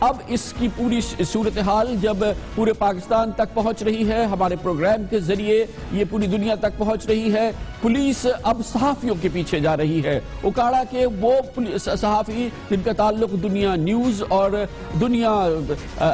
اب اس کی پوری صورتحال جب پورے پاکستان تک پہنچ رہی ہے، ہمارے پروگرام کے ذریعے یہ پوری دنیا تک پہنچ رہی ہے، پولیس اب صحافیوں کے پیچھے جا رہی ہے۔ اکاڑا کے وہ صحافی جن کا تعلق دنیا نیوز اور دنیا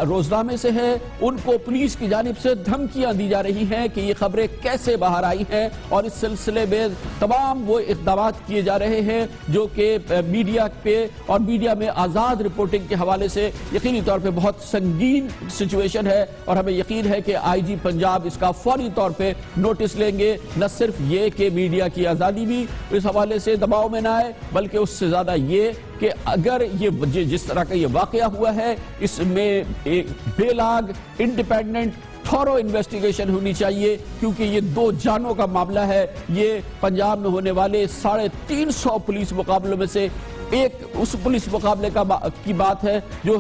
روزنامے سے ہے، ان کو پولیس کی جانب سے دھمکیاں دی جا رہی ہیں کہ یہ خبریں کیسے باہر آئی ہیں، اور اس سلسلے میں تمام وہ اقدامات کیے جا رہے ہیں جو کہ میڈیا پہ اور میڈیا میں آزاد رپورٹنگ کے حوالے سے یقینی طور پہ بہت سنگین سچویشن ہے، اور ہمیں یقین ہے کہ آئی جی پنجاب اس کا فوری طور پہ نوٹس لیں گے۔ نہ صرف یہ کہ میڈیا کی آزادی بھی اس حوالے سے دباؤ میں نہ آئے، بلکہ اس سے زیادہ یہ کہ اگر یہ جس طرح کا یہ واقعہ ہوا ہے، اس میں ایک بے لاگ انڈیپینڈنٹ تھورو انویسٹیگیشن ہونی چاہیے، کیونکہ یہ 2 جانوں کا معاملہ ہے۔ یہ پنجاب میں ہونے والے 350 پولیس مقابلوں میں سے ایک اس پولیس مقابلے کی بات ہے جو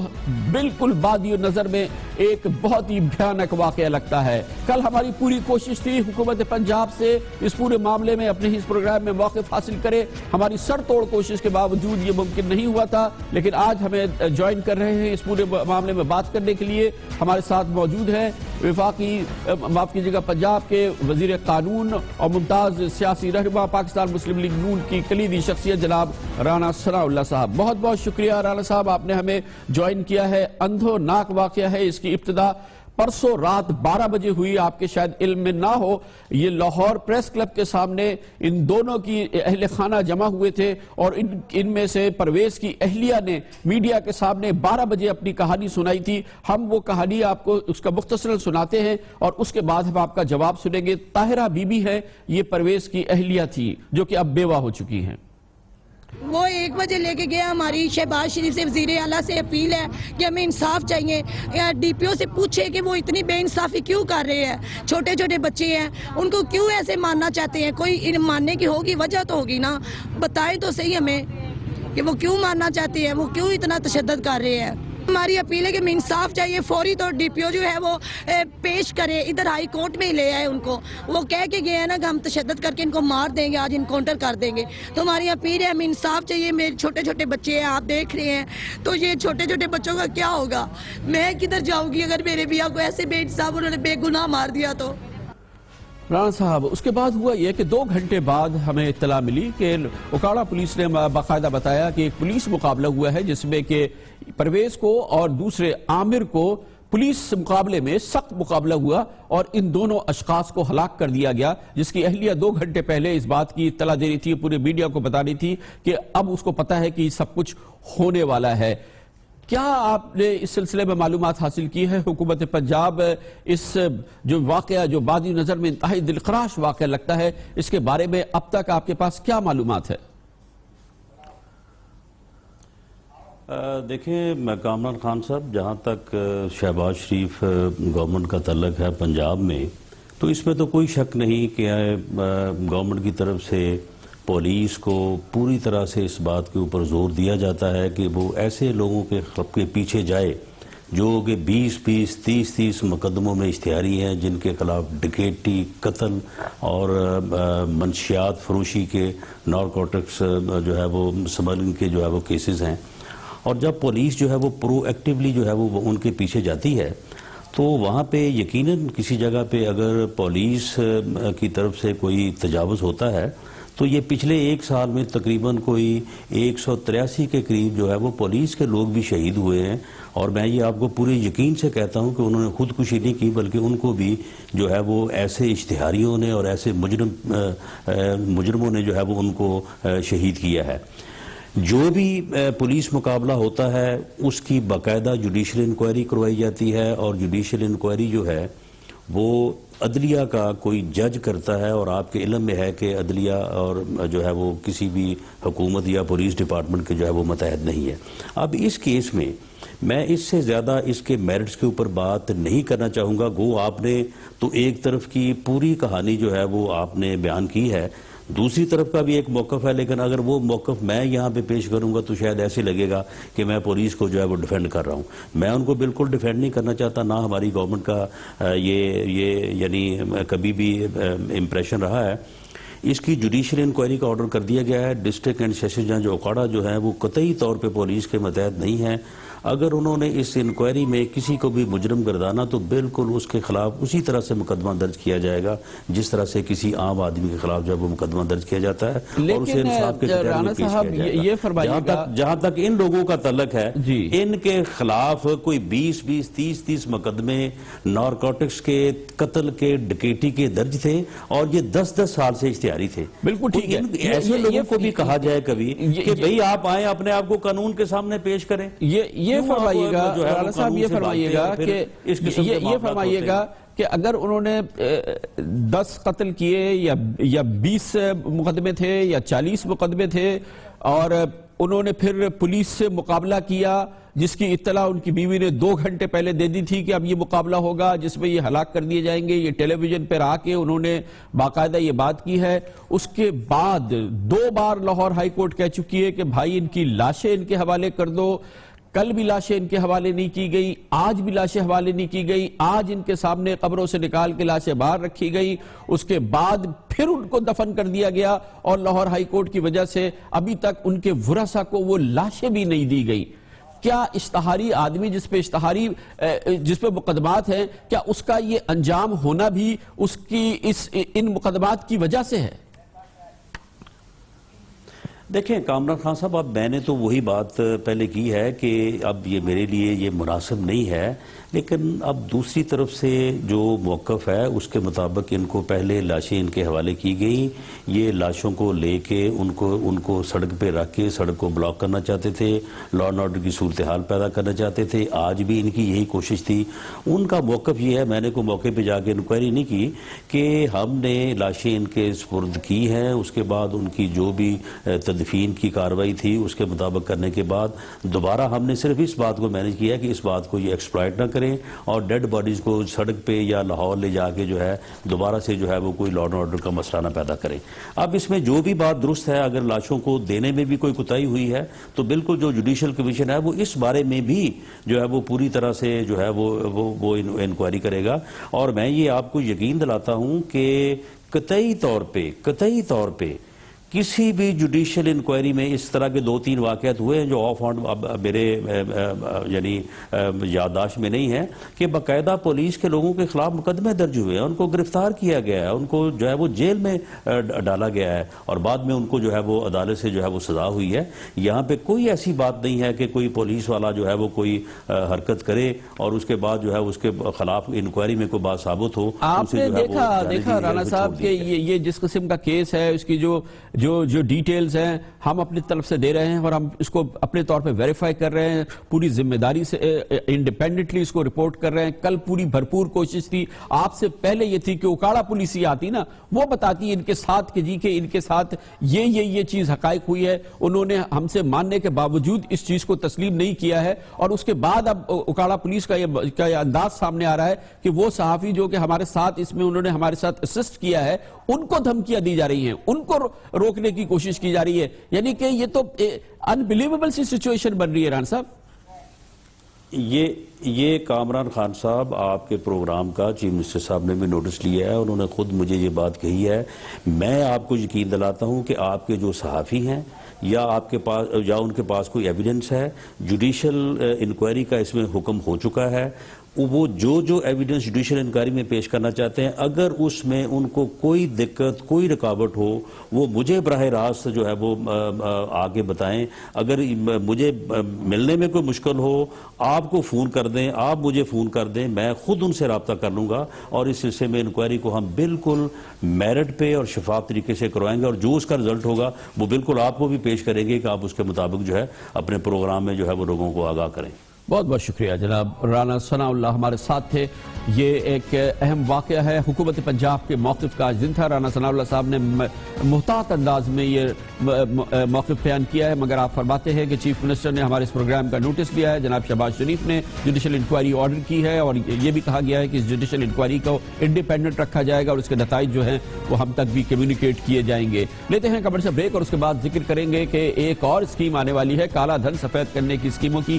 بالکل بادی نظر میں ایک بہت ہی بھیانک واقعہ لگتا ہے۔ کل ہماری پوری کوشش تھی حکومت پنجاب سے اس پورے معاملے میں اپنے اس پروگرام میں موقف حاصل کرے، ہماری سر توڑ کوشش کے باوجود یہ ممکن نہیں ہوا تھا، لیکن آج ہمیں جوائن کر رہے ہیں اس پورے معاملے میں بات کرنے کے لیے۔ ہمارے ساتھ موجود ہیں معاف کیجیے گا پنجاب کے وزیر قانون اور ممتاز سیاسی رہنما پاکستان مسلم لیگ نون کی کلیدی شخصیت جناب رانا ثناء اللہ صاحب۔ بہت بہت شکریہ رانا صاحب، آپ نے ہمیں جوائن کیا ہے۔ اندھو ناک واقعہ ہے، اس کی ابتدا پرسوں رات 12 بجے ہوئی، آپ کے شاید علم میں نہ ہو، یہ لاہور پریس کلب کے سامنے ان دونوں کی اہل خانہ جمع ہوئے تھے، اور ان میں سے پرویز کی اہلیہ نے میڈیا کے سامنے 12 بجے اپنی کہانی سنائی تھی۔ ہم وہ کہانی آپ کو اس کا مختصراً سناتے ہیں اور اس کے بعد ہم آپ کا جواب سنیں گے۔ طاہرہ بی بی ہے، یہ پرویز کی اہلیہ تھی جو کہ اب بیوہ ہو چکی ہیں۔ وہ 1 بجے لے کے گیا، ہماری شہباز شریف سے وزیر اعلیٰ سے اپیل ہے کہ ہمیں انصاف چاہیے، ڈی پی او سے پوچھے کہ وہ اتنی بے انصافی کیوں کر رہے ہیں، چھوٹے چھوٹے بچے ہیں ان کو کیوں ایسے ماننا چاہتے ہیں، کوئی ماننے کی ہوگی وجہ تو ہوگی نا، بتائیں تو صحیح ہمیں کہ وہ کیوں ماننا چاہتے ہیں، وہ کیوں اتنا تشدد کر رہے ہیں۔ ہماری اپیل ہے کہ ہمیں انصاف چاہیے فوری طور، ڈی پی او جو ہے وہ پیش کرے، ادھر ہائی کورٹ میں ہی لے آئے ان کو، وہ کہہ کے گئے ہیں نا کہ ہم تشدد کر کے ان کو مار دیں گے، آج انکاؤنٹر کر دیں گے، تو ہماری اپیل ہے ہمیں انصاف چاہیے۔ میرے چھوٹے چھوٹے بچے ہیں، آپ دیکھ رہے ہیں، تو یہ چھوٹے چھوٹے بچوں کا کیا ہوگا، میں کدھر جاؤں گی اگر میرے بیاہ کو ایسے بے انصاف انہوں نے بے گناہ مار دیا تو۔ رانا صاحب، اس کے بعد ہوا یہ کہ 2 گھنٹے بعد ہمیں اطلاع ملی کہ اکاڑا پولیس نے باقاعدہ بتایا کہ ایک پولیس مقابلہ ہوا ہے جس میں کہ پرویز کو اور دوسرے عامر کو پولیس مقابلے میں سخت مقابلہ ہوا اور ان دونوں اشخاص کو ہلاک کر دیا گیا، جس کی اہلیہ 2 گھنٹے پہلے اس بات کی اطلاع دے رہی تھی، پورے میڈیا کو بتا رہی تھی کہ اب اس کو پتا ہے کہ سب کچھ ہونے والا ہے۔ کیا آپ نے اس سلسلے میں معلومات حاصل کی ہے؟ حکومت پنجاب اس جو واقعہ جو بادی نظر میں انتہائی دلخراش واقعہ لگتا ہے، اس کے بارے میں اب تک آپ کے پاس کیا معلومات ہے؟ دیکھیں کامران خان صاحب، جہاں تک شہباز شریف گورنمنٹ کا تعلق ہے پنجاب میں، تو اس میں تو کوئی شک نہیں کہ گورنمنٹ کی طرف سے پولیس کو پوری طرح سے اس بات کے اوپر زور دیا جاتا ہے کہ وہ ایسے لوگوں کے پیچھے جائے جو کہ 20-20 30-30 مقدموں میں اشتہاری ہیں، جن کے خلاف ڈکیٹی، قتل اور منشیات فروشی کے، نارکوٹکس جو ہے وہ سمگلنگ کے جو ہے وہ کیسز ہیں۔ اور جب پولیس جو ہے وہ پرو ایکٹیولی جو ہے وہ ان کے پیچھے جاتی ہے تو وہاں پہ یقیناً کسی جگہ پہ اگر پولیس کی طرف سے کوئی تجاوز ہوتا ہے تو یہ پچھلے 1 سال میں تقریباً کوئی 183 کے قریب جو ہے وہ پولیس کے لوگ بھی شہید ہوئے ہیں، اور میں یہ آپ کو پورے یقین سے کہتا ہوں کہ انہوں نے خودکشی نہیں کی بلکہ ان کو بھی جو ہے وہ ایسے اشتہاریوں نے اور ایسے مجرموں نے جو ہے وہ ان کو شہید کیا ہے۔ جو بھی پولیس مقابلہ ہوتا ہے اس کی باقاعدہ جوڈیشل انکوائری کروائی جاتی ہے، اور جوڈیشل انکوائری جو ہے وہ عدلیہ کا کوئی جج کرتا ہے، اور آپ کے علم میں ہے کہ عدلیہ اور جو ہے وہ کسی بھی حکومت یا پولیس ڈپارٹمنٹ کے جو ہے وہ متحد نہیں ہے۔ اب اس کیس میں میں اس سے زیادہ اس کے میرٹس کے اوپر بات نہیں کرنا چاہوں گا، گو آپ نے تو ایک طرف کی پوری کہانی جو ہے وہ آپ نے بیان کی ہے، دوسری طرف کا بھی ایک موقف ہے، لیکن اگر وہ موقف میں یہاں پہ پیش کروں گا تو شاید ایسے لگے گا کہ میں پولیس کو جو ہے وہ ڈیفینڈ کر رہا ہوں۔ میں ان کو بالکل ڈیفینڈ نہیں کرنا چاہتا، نہ ہماری گورنمنٹ کا یہ یعنی کبھی بھی امپریشن رہا ہے۔ اس کی جوڈیشل انکوائری کا آرڈر کر دیا گیا ہے۔ ڈسٹرکٹ اینڈ سیشن جج اکاڑا جو ہیں وہ قطعی طور پہ پولیس کے متحد نہیں ہیں۔ اگر انہوں نے اس انکوائری میں کسی کو بھی مجرم گردانا تو بالکل اس کے خلاف اسی طرح سے مقدمہ درج کیا جائے گا جس طرح سے کسی عام آدمی کے خلاف جب وہ مقدمہ درج کیا جاتا ہے اور اسے انصاف کے ذریعے میں پیش کیا جائے گا. جہاں تک ان لوگوں کا تعلق ہے ان کے خلاف کوئی 20 30 مقدمے نارکوٹکس کے قتل کے ڈکیٹی کے درج تھے اور یہ 10 سال سے اشتہاری تھے. بالکل ٹھیک ہے. ایسے لوگوں کو بھی کہا جائے کبھی کہ بھئی آپ آئیں اپنے آپ کو قانون کے سامنے پیش کریں. یہ فرمائیے گا رانا صاحب، یہ فرمائیے گا کہ اگر انہوں نے 10 قتل کیے یا 20 مقدمے تھے یا 40 مقدمے تھے اور انہوں نے پھر پولیس سے مقابلہ کیا جس کی اطلاع ان کی بیوی نے 2 گھنٹے پہلے دے دی تھی کہ اب یہ مقابلہ ہوگا جس میں یہ ہلاک کر دیے جائیں گے، یہ ٹیلی ویژن پر آ کے انہوں نے باقاعدہ یہ بات کی ہے. اس کے بعد 2 بار لاہور ہائی کورٹ کہہ چکی ہے کہ بھائی ان کی لاشیں ان کے حوالے کر دو. کل بھی لاشیں ان کے حوالے نہیں کی گئی، آج بھی لاشیں حوالے نہیں کی گئی. آج ان کے سامنے قبروں سے نکال کے لاشیں باہر رکھی گئی، اس کے بعد پھر ان کو دفن کر دیا گیا اور لاہور ہائی کورٹ کی وجہ سے ابھی تک ان کے ورثاء کو وہ لاشیں بھی نہیں دی گئی. کیا اشتہاری آدمی جس پہ مقدمات ہیں، کیا اس کا یہ انجام ہونا بھی ان مقدمات کی وجہ سے ہے؟ دیکھیں کامران خان صاحب، اب میں نے تو وہی بات پہلے کی ہے کہ اب یہ میرے لیے یہ مناسب نہیں ہے، لیکن اب دوسری طرف سے جو موقف ہے اس کے مطابق ان کو پہلے لاشیں ان کے حوالے کی گئیں. یہ لاشوں کو لے کے ان کو سڑک پہ رکھ کے سڑک کو بلاک کرنا چاہتے تھے، لا اینڈ آرڈر کی صورتحال پیدا کرنا چاہتے تھے. آج بھی ان کی یہی کوشش تھی. ان کا موقف یہ ہے، میں نے کوئی موقع پہ جا کے انکوائری نہیں کی کہ ہم نے لاشیں ان کے سپرد کی ہیں، اس کے بعد ان کی جو بھی تدفین کی کارروائی تھی اس کے مطابق کرنے کے بعد دوبارہ ہم نے صرف اس بات کو مینج کیا کہ اس بات کو یہ ایکسپلائٹ نہ کریں اور ڈیڈ باڈیز کو سڑک پہ یا لاہور لے جا کے جو ہے دوبارہ سے جو ہے وہ کوئی لا اینڈ آرڈر کا مسئلہ نہ پیدا کریں. اب اس میں جو بھی بات درست ہے، اگر لاشوں کو دینے میں بھی کوئی کوتاہی ہوئی ہے تو بالکل جو جوڈیشل کمیشن ہے وہ اس بارے میں بھی جو ہے وہ پوری طرح سے جو ہے وہ انکوائری کرے گا. اور میں یہ آپ کو یقین دلاتا ہوں کہ قطعی طور پہ کسی بھی جوڈیشل انکوائری میں اس طرح کے 2-3 واقعات ہوئے ہیں جو آف ہینڈ میرے یعنی یادداشت میں نہیں ہے کہ باقاعدہ پولیس کے لوگوں کے خلاف مقدمے درج ہوئے ہیں، ان کو گرفتار کیا گیا ہے، ان کو جو ہے وہ جیل میں ڈالا گیا ہے اور بعد میں ان کو جو ہے وہ عدالت سے جو ہے وہ سزا ہوئی ہے. یہاں پہ کوئی ایسی بات نہیں ہے کہ کوئی پولیس والا جو ہے وہ کوئی حرکت کرے اور اس کے بعد جو ہے اس کے خلاف انکوائری میں کوئی بات ثابت ہو. آپ نے دیکھا رانا صاحب کہ یہ جس قسم کا کیس ہے اس کی جو ڈیٹیلز ہیں ہم اپنی طرف سے دے رہے ہیں اور ہم اس کو اپنے طور پہ ویریفائی کر رہے ہیں، پوری ذمہ داری سے انڈیپینڈنٹلی اس کو رپورٹ کر رہے ہیں. کل پوری بھرپور کوشش تھی، آپ سے پہلے یہ تھی کہ اکاڑا پولیس ہی آتی نا، وہ بتاتی ان کے ساتھ کہ ان کے ساتھ یہ چیز حقائق ہوئی ہے. انہوں نے ہم سے ماننے کے باوجود اس چیز کو تسلیم نہیں کیا ہے اور اس کے بعد اب اکاڑا پولیس کا یہ انداز سامنے آ رہا ہے کہ وہ صحافی جو کہ ہمارے ساتھ اس میں انہوں نے ہمارے ساتھ اسسٹ کیا ہے ان کو دھمکیاں دی جا رہی ہیں، ان کو روکنے کی کوشش کی جا رہی ہے. یعنی کہ یہ تو انبلیویبل سی سچویشن بن رہی ہے رانا صاحب. یہ کامران خان صاحب آپ کے پروگرام کا چیف منسٹر صاحب نے بھی نوٹس لیا ہے، انہوں نے خود مجھے یہ بات کہی ہے. میں آپ کو یقین دلاتا ہوں کہ آپ کے جو صحافی ہیں یا آپ کے پاس یا ان کے پاس کوئی ایویڈنس ہے، جوڈیشل انکوائری کا اس میں حکم ہو چکا ہے، وہ جو ایویڈنس جوڈیشل انکوائری میں پیش کرنا چاہتے ہیں اگر اس میں ان کو کوئی دقت کوئی رکاوٹ ہو وہ مجھے براہ راست جو ہے وہ آگے بتائیں. اگر مجھے ملنے میں کوئی مشکل ہو آپ کو فون کر دیں، آپ مجھے فون کر دیں، میں خود ان سے رابطہ کر لوں گا اور اس سلسلے میں انکوائری کو ہم بالکل میرٹ پہ اور شفاف طریقے سے کروائیں گے اور جو اس کا رزلٹ ہوگا وہ بالکل آپ کو بھی پیش کریں گے کہ آپ اس کے مطابق جو ہے اپنے پروگرام میں جو ہے وہ لوگوں کو آگاہ کریں. بہت بہت شکریہ جناب. رانا ثناء اللہ ہمارے ساتھ تھے. یہ ایک اہم واقعہ ہے حکومت پنجاب کے موقف کا. جن تھا رانا ثناء اللہ صاحب نے محتاط انداز میں یہ موقف بیان کیا ہے، مگر آپ فرماتے ہیں کہ چیف منسٹر نے ہمارے اس پروگرام کا نوٹس لیا ہے. جناب شہباز شریف نے جوڈیشل انکوائری آرڈر کی ہے اور یہ بھی کہا گیا ہے کہ اس جوڈیشل انکوائری کو انڈیپینڈنٹ رکھا جائے گا اور اس کے نتائج جو ہیں وہ ہم تک بھی کمیونیکیٹ کیے جائیں گے. لیتے ہیں کمرشل بریک اور اس کے بعد ذکر کریں گے کہ ایک اور اسکیم آنے والی ہے کالا دھن سفید کرنے کی اسکیموں کی.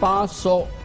$500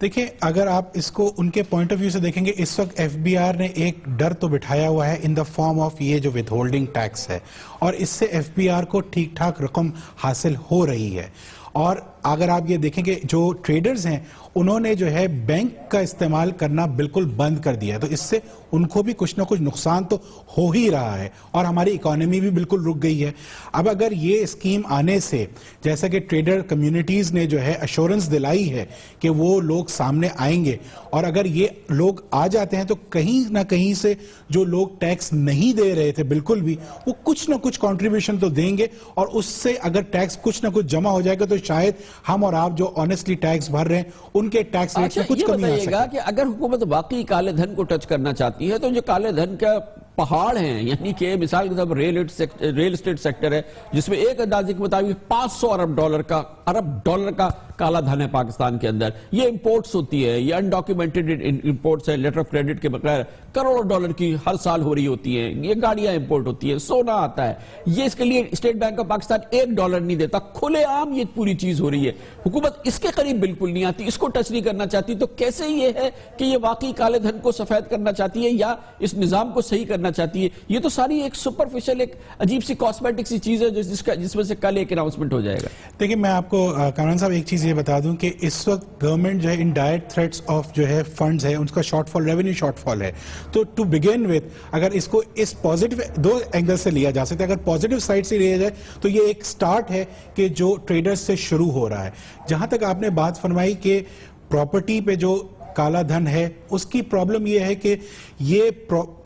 دیکھیں اگر آپ اس کو ان کے پوائنٹ آف ویو سے دیکھیں گے اس وقت ایف بی آر نے ایک ڈر تو بٹھایا ہوا ہے ان دا فارم آف یہ جو ود ہولڈنگ ٹیکس ہے اور اس سے ایف بی آر کو ٹھیک ٹھاک رقم حاصل ہو رہی ہے اور اگر آپ یہ دیکھیں کہ جو ٹریڈرز ہیں انہوں نے جو ہے بینک کا استعمال کرنا بالکل بند کر دیا ہے تو اس سے ان کو بھی کچھ نہ کچھ نقصان تو ہو ہی رہا ہے اور ہماری اکانومی بھی بالکل رک گئی ہے. اب اگر یہ اسکیم آنے سے جیسا کہ ٹریڈر کمیونٹیز نے جو ہے ایشورنس دلائی ہے کہ وہ لوگ سامنے آئیں گے اور اگر یہ لوگ آ جاتے ہیں تو کہیں نہ کہیں سے جو لوگ ٹیکس نہیں دے رہے تھے بالکل بھی وہ کچھ نہ کچھ کنٹریبیوشن تو دیں گے اور اس سے اگر ٹیکس کچھ نہ کچھ جمع ہو جائے گا تو شاید ہم اور آپ جو آنیسٹلی ٹیکس بھر رہے ہیں ان کے ٹیکس ریٹ میں کچھ کمی آ سکے. یہ بتائیے گا کہ اگر حکومت واقعی کالے دھن کو ٹچ کرنا چاہتی ہے تو جو کالے دھن کا پہاڑ ہیں یعنی کہ مثال کے طور پر ریل اسٹیٹ سیکٹر ہے جس میں ایک اندازے کے مطابق 500 ارب ڈالر کا کالا دھن ہے پاکستان کے اندر. یہ امپورٹس ہوتی ہے یہ انڈاکیومنٹڈ امپورٹس ہے لیٹر آف کریڈٹ کے بغیر کروڑوں ڈالر کی ہر سال ہو رہی ہوتی ہیں. یہ گاڑیاں امپورٹ ہوتی ہیں سونا آتا ہے یہ اس کے لیے اسٹیٹ بینک آف پاکستان $1 نہیں دیتا. کھلے عام یہ پوری چیز ہو رہی ہے. حکومت اس کے قریب بالکل نہیں آتی اس کو ٹچ نہیں کرنا چاہتی تو کیسے یہ ہے کہ یہ واقعی کالے دھن کو سفید کرنا چاہتی ہے یا اس نظام کو صحیح کرنا چاہتی ہے. یہ تو ساری ایک سپرفیشل ایک عجیب سی کاسمیٹک سی چیز ہے جس میں سے کل ایک اناؤنسمنٹ ہو جائے گا. دیکھیں میں آپ کو کامران صاحب ایک چیز یہ بتا دوں کہ اس وقت گورنمنٹ جو ہے انڈائریکٹ تھریٹس آف جو ہے فنڈز ہے ان کا شارٹ فال ریونیو شارٹ فال ہے. تو ٹو بگن وتھ اگر اس کو اس پازیٹیو دو اینگل سے لیا جا سکتا ہے اگر پازیٹیو سائڈ سے لیا جائے تو یہ ایک سٹارٹ ہے کہ جو ٹریڈرز سے شروع ہو رہا ہے. جہاں تک آپ نے بات فرمائی کہ پراپرٹی پہ جو کالا دھن ہے اس کی پرابلم یہ ہے کہ یہ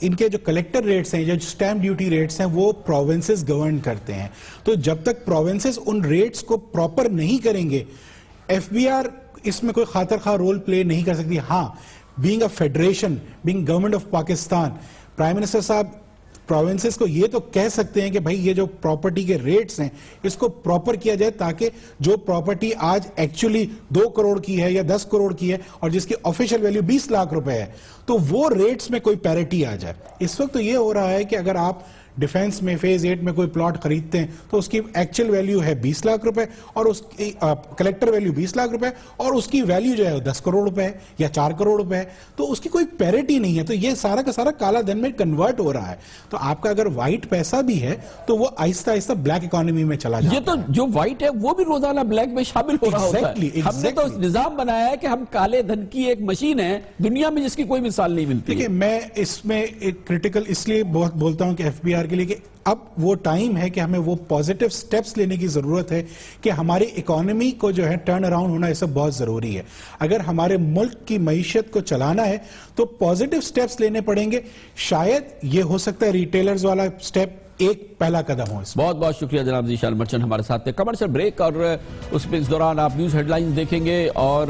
ان کے جو کلیکٹر ریٹس ہیں جو سٹیمپ ڈیوٹی ریٹس ہیں وہ پروونسز گورن کرتے ہیں. تو جب تک پروونسز ان ریٹس کو پراپر نہیں کریں گے ایف بی آر اس میں کوئی خاطر خواہ رول پلے نہیں کر سکتی. ہاں being a federation being government of Pakistan prime minister صاحب پروونسز کو یہ تو کہہ سکتے ہیں کہ بھائی یہ جو پراپرٹی کے ریٹس ہیں اس کو پراپر کیا جائے تاکہ جو پراپرٹی آج ایکچولی 2 کروڑ کی ہے یا 10 کروڑ کی ہے اور جس کی آفیشیل ویلیو 20 لاکھ روپے ہے تو وہ ریٹس میں کوئی پیرٹی آ جائے. اس وقت تو یہ ہو رہا ہے کہ اگر آپ ڈیفنس میں فیز 8 میں کوئی پلاٹ خریدتے ہیں تو اس کی ایکچوئل ویلیو ہے 20 لاکھ روپے اور اس کی کلیکٹر ویلیو 20 لاکھ روپے اور اس کی ویلیو جو ہے 10 کروڑ روپے ہے یا 4 کروڑ روپے ہے تو اس کی کوئی پیرٹی نہیں ہے. تو یہ سارا کا سارا کالا دھن میں کنورٹ ہو رہا ہے. تو آپ کا اگر وائٹ پیسہ بھی ہے تو وہ آہستہ آہستہ بلیک اکانومی میں چلا جاتا ہے. یہ تو جو وائٹ ہے وہ بھی روزانہ بلیک میں شامل ہو رہا ہوتا ہے. ہم نے تو نظام بنایا ہے کہ ہم کالے دھن کی ایک مشین ہے دنیا میں جس کی کوئی مثال نہیں ملتی. دیکھیں میں اس میں ایک کریٹیکل اس لیے بہت بولتا ہوں کہ ایف بی آر کے لیے کہ اب وہ ٹائم ہے کہ ہمیں وہ پازیٹیو سٹیپس لینے کی ضرورت ہے کہ ہماری اکانومی کو جو ہے ٹرن اراؤنڈ ہونا یہ سب بہت ضروری ہے. اگر ہمارے ملک کی معیشت کو چلانا ہے تو پازیٹیو سٹیپس لینے پڑیں گے. شاید یہ ہو سکتا ہے ریٹیلرز والا سٹیپ ایک پہلا قدم ہو. بہت بہت شکریہ جناب ذیشان مرچنٹ ہمارے ساتھ تھے. کمرشل بریک اور اس میں اس دوران آپ نیوز ہیڈ لائنز دیکھیں گے اور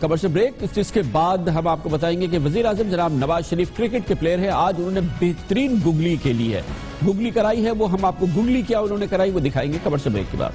کمرشل بریک اس کے بعد ہم آپ کو بتائیں گے کہ وزیر اعظم جناب نواز شریف کرکٹ کے پلیئر ہیں. آج انہوں نے بہترین گگلی کے لی ہے گگلی کرائی ہے وہ ہم آپ کو گگلی کیا انہوں نے کرائی وہ دکھائیں گے کمرشل بریک کے بعد.